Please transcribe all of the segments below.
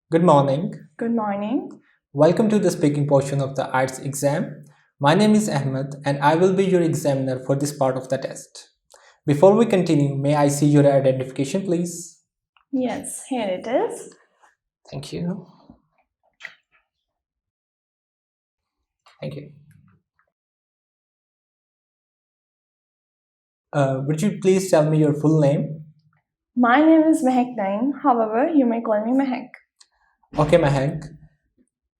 Good morning. Good morning. Welcome to the speaking portion of the IELTS exam. My name is Ahmed and I will be your examiner for this part of the test. Before we continue, may I see your identification, please? Yes, here it is. Thank you. Thank you. Would you please tell me your full name? My name is Mehak Naim. However, you may call me Mehak. Okay, Mahek.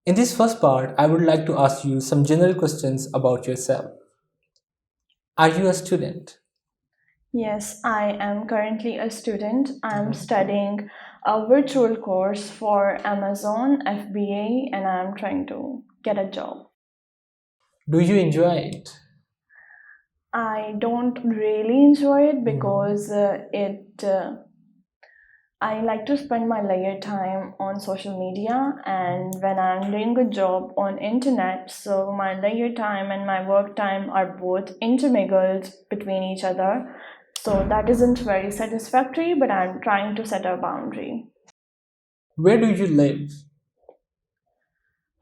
In this first part, I would like to ask you some general questions about yourself. Are you a student? Yes, I am currently a student. I'm studying a virtual course for Amazon FBA and I'm trying to get a job. Do you enjoy it? I don't really enjoy it because I like to spend my leisure time on social media, and when I'm doing a job on internet, so my leisure time and my work time are both intermingled between each other. So that isn't very satisfactory, but I'm trying to set a boundary. Where do you live?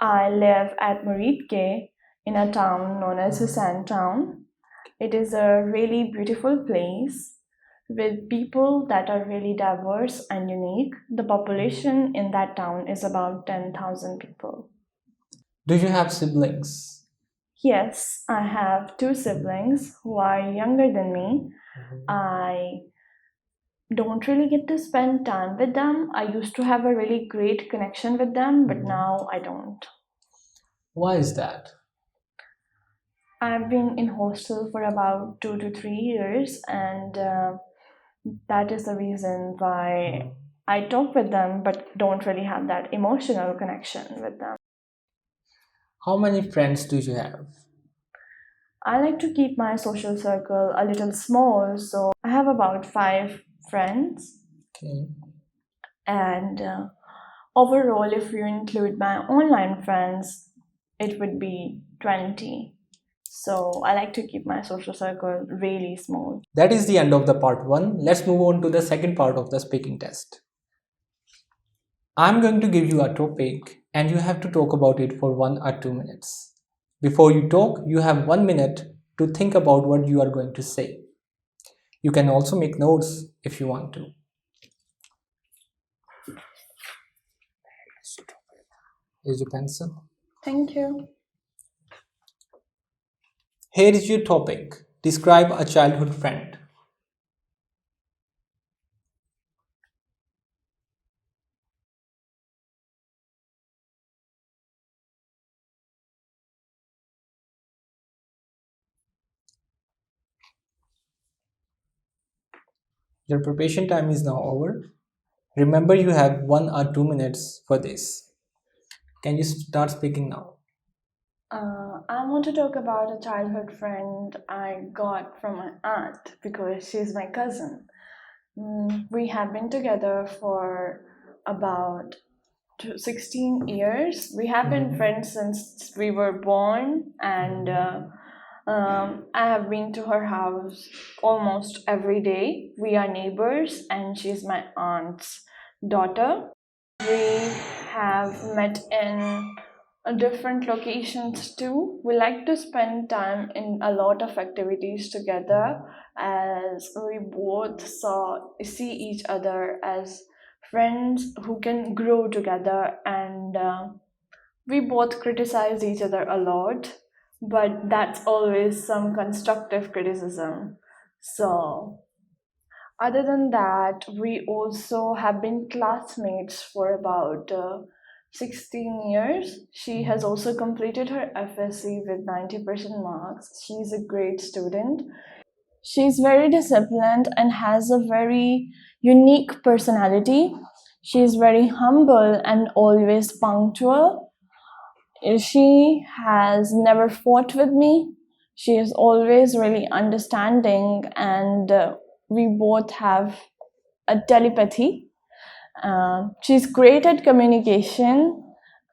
I live at Muridke in a town known as Hussain Town. It is a really beautiful place with people that are really diverse and unique. The population in that town is about 10,000 people. Do you have siblings? Yes, I have two siblings who are younger than me. I don't really get to spend time with them. I used to have a really great connection with them, but now I don't. Why is that? I've been in hostel for about 2 to 3 years, and that is the reason why I talk with them but don't really have that emotional connection with them. How many friends do you have? I like to keep my social circle a little small, so I have about 5 friends, Okay. and overall, if you include my online friends, it would be 20. So I like to keep my social circle really small. That is the end of the part 1. Let's move on to the second part of the speaking test. I'm going to give you a topic and you have to talk about it for 1 or 2 minutes. Before you talk, you have 1 minute to think about what you are going to say. You can also make notes if you want to. Here's your pencil. Thank you. Here is your topic. Describe a childhood friend. Your preparation time is now over. Remember, you have 1 or 2 minutes for this. Can you start speaking now? I want to talk about a childhood friend I got from my aunt because she's my cousin. We have been together for about 16 years. We have been friends since we were born, and I have been to her house almost every day. We are neighbors, and she's my aunt's daughter. We have met in different locations too. We like to spend time in a lot of activities together as we both see each other as friends who can grow together, and we both criticize each other a lot, but that's always some constructive criticism. So other than that, we also have been classmates for about 16 years. She has also completed her FSC with 90% marks. She's a great student. She's very disciplined and has a very unique personality. She's very humble and always punctual. She has never fought with me. She is always really understanding, and we both have a telepathy. She's great at communication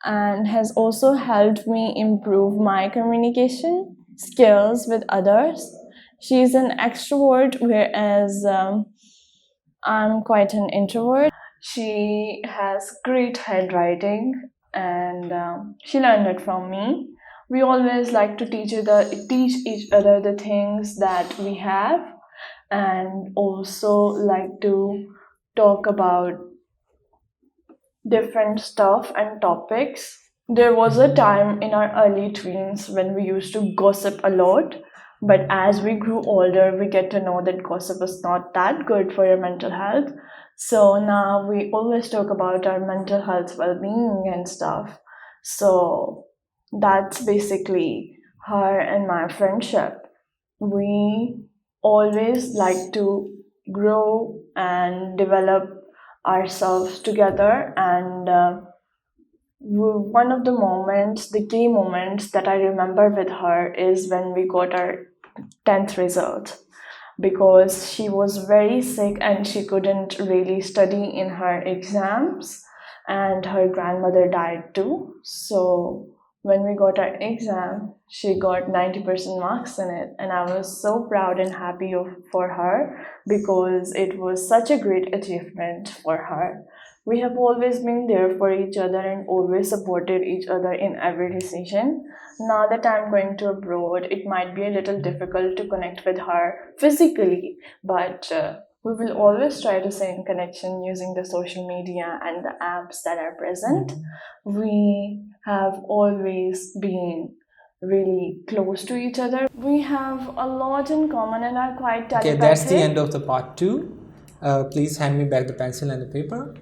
and has also helped me improve my communication skills with others. She's an extrovert, whereas I'm quite an introvert. She has great handwriting, and she learned it from me. We always like to teach each other the things that we have, and also like to talk about different stuff and topics. There was a time in our early teens when we used to gossip a lot, but as we grew older, we get to know that gossip is not that good for your mental health. So now we always talk about our mental health well being and stuff. So that's basically her and my friendship. We always like to grow and develop ourselves together, and one of the moments, the key moments that I remember with her is when we got our 10th result, because she was very sick and she couldn't really study in her exams, and her grandmother died too. So when we got our exam, she got 90% marks in it, and I was so proud and happy for her, because it was such a great achievement for her. We have always been there for each other and always supported each other in every decision. Now that I'm going to abroad, it might be a little difficult to connect with her physically, but we will always try to stay in connection using the social media and the apps that are present. We have always been really close to each other. We have a lot in common and are quite Okay, that's the end telepathic. of the part 2. Please hand me back the pencil and the paper.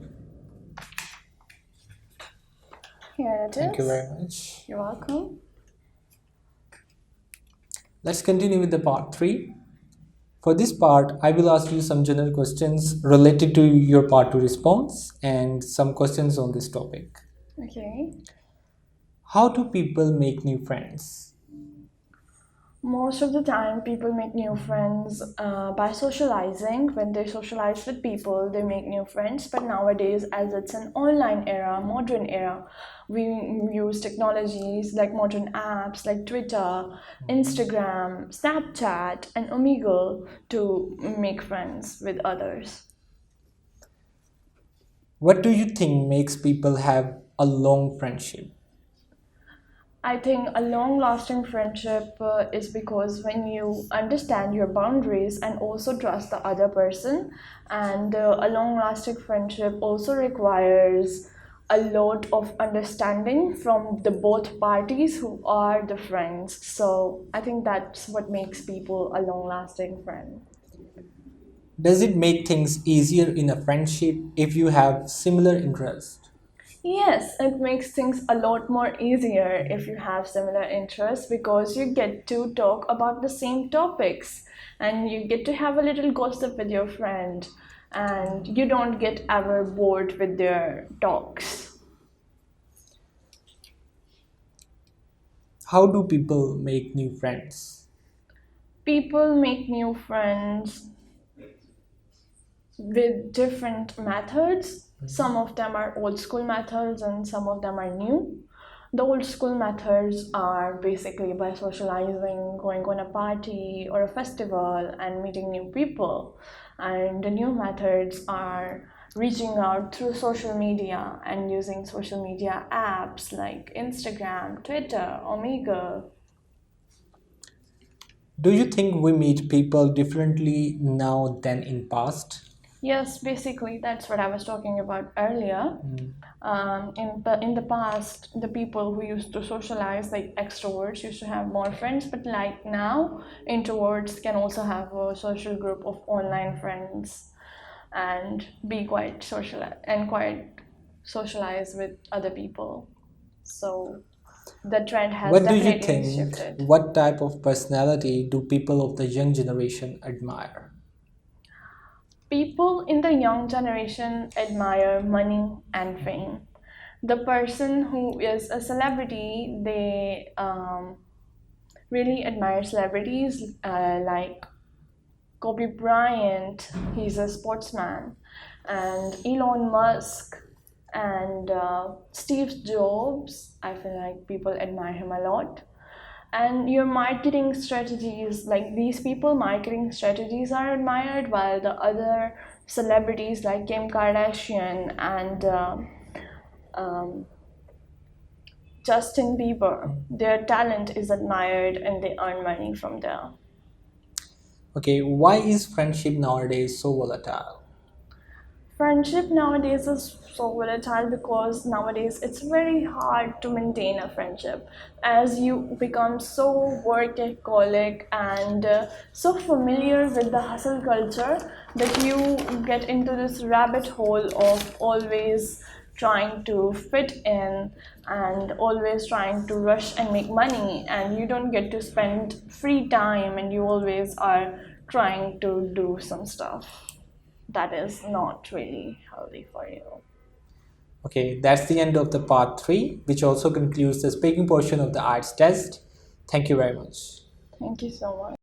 Here it Thank you is. very much. You're welcome. Let's continue with the part 3. For this part, I will ask you some general questions related to your part 2 response and some questions on this topic. Okay. How do people make new friends? Most of the time, people make new friends by socializing. When they socialize with people, they make new friends. But nowadays, as it's an online era, modern era, we use technologies like modern apps like Twitter, Instagram, Snapchat, and Omegle to make friends with others. What do you think makes people have a long friendship? I think a long lasting friendship is because when you understand your boundaries and also trust the other person, and a long lasting friendship also requires a lot of understanding from the both parties who are the friends. So I think that's what makes people a long lasting friend. Does it make things easier in a friendship if you have similar interests? Yes, it makes things a lot more easier if you have similar interests, because you get to talk about the same topics and you get to have a little gossip with your friend, and you don't get ever bored with their talks. How do people make new friends? People make new friends with different methods. Some of them are old school methods and some of them are new. The old school methods are basically by socializing, going on a party or a festival, and meeting new people. And the new methods are reaching out through social media and using social media apps like Instagram, Twitter, Omegle. Do you think we meet people differently now than in past? Yes, basically, that's what I was talking about earlier. In the past, the people who used to socialize, like extroverts, used to have more friends, but like now, introverts can also have a social group of online friends and be quite social and quite socialize with other people. So the trend has What do you definitely think? shifted. What type of personality do people of the young generation admire? People in the young generation admire money and fame. The person who is a celebrity, they really admire celebrities like Kobe Bryant, he's a sportsman, and Elon Musk, and Steve Jobs. I feel like people admire him a lot. And your marketing strategies, like these people marketing strategies are admired, while the other celebrities like Kim Kardashian and um, Justin Bieber, their talent is admired and they earn money from there. Okay, why is friendship nowadays so volatile? Friendship nowadays is so volatile because nowadays it's very hard to maintain a friendship as you become so workaholic and so familiar with the hustle culture that you get into this rabbit hole of always trying to fit in and always trying to rush and make money, and you don't get to spend free time and you always are trying to do some stuff that is not really healthy for you. Okay, that's the end of the part 3, which also concludes the speaking portion of the IELTS test. Thank you very much. Thank you so much.